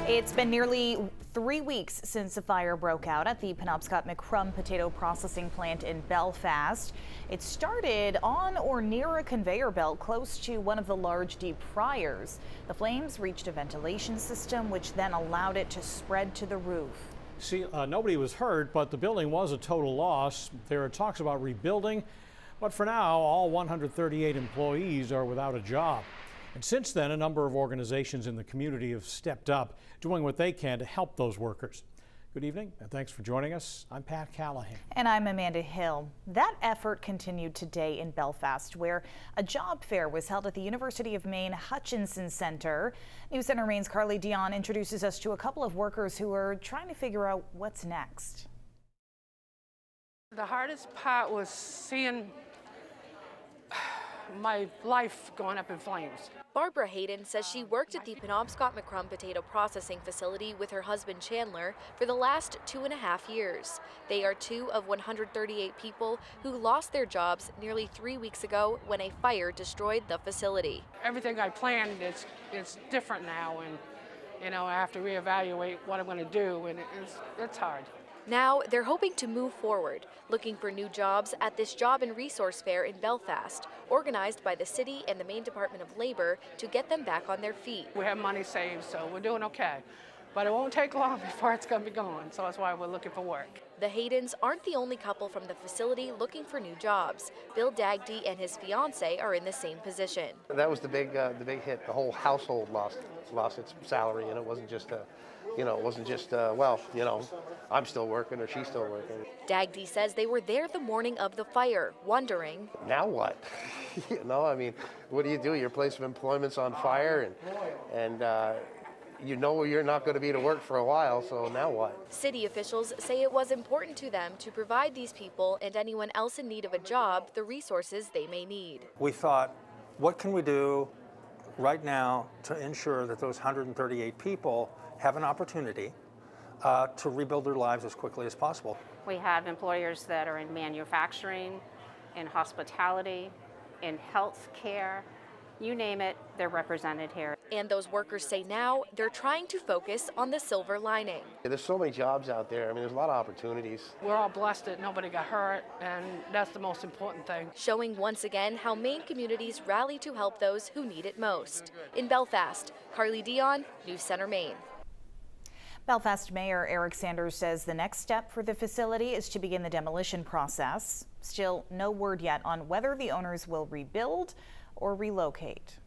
It's been nearly 3 weeks since a fire broke out at the Penobscot McCrum potato processing plant in Belfast. It started on or near a conveyor belt close to one of the large deep fryers. The flames reached a ventilation system, which then allowed it to spread to the roof. See, nobody was hurt, but the building was a total loss. There are talks about rebuilding, but for now, all 138 employees are without a job. And since then, a number of organizations in the community have stepped up, doing what they can to help those workers. Good evening, and thanks for joining us. I'm Pat Callahan. And I'm Amanda Hill. That effort continued today in Belfast, where a job fair was held at the University of Maine Hutchinson Center. News Center Maine's Carly Dion introduces us to a couple of workers who are trying to figure out what's next. The hardest part was seeing my life going up in flames. Barbara Hayden says she worked at the Penobscot McCrum potato processing facility with her husband Chandler for the last 2.5 years. They are two of 138 people who lost their jobs nearly 3 weeks ago when a fire destroyed the facility. Everything I planned, it's different now, and I have to reevaluate what I'm going to do, and it's hard. Now they're hoping to move forward, looking for new jobs at this job and resource fair in Belfast, organized by the city and the Maine Department of Labor to get them back on their feet. We have money saved, so we're doing okay. But it won't take long before it's going to be gone, so that's why we're looking for work. The Haydens aren't the only couple from the facility looking for new jobs. Bill Dagdy and his fiancée are in the same position. That was the big hit. The whole household lost its salary, and it wasn't just I'm still working or she's still working. Dagdy says they were there the morning of the fire, wondering, now what? What do you do? Your place of employment's on fire, and you're not going to be to work for a while, so now what? City officials say it was important to them to provide these people and anyone else in need of a job the resources they may need. We thought, what can we do right now to ensure that those 138 people have an opportunity to rebuild their lives as quickly as possible? We have employers that are in manufacturing, in hospitality, in health care, you name it, they're represented here. And those workers say now they're trying to focus on the silver lining. There's so many jobs out there. There's a lot of opportunities. We're all blessed that nobody got hurt, and that's the most important thing. Showing once again how Maine communities rally to help those who need it most. In Belfast, Carly Dion, News Center Maine. Belfast Mayor Eric Sanders says the next step for the facility is to begin the demolition process. Still no word yet on whether the owners will rebuild or relocate.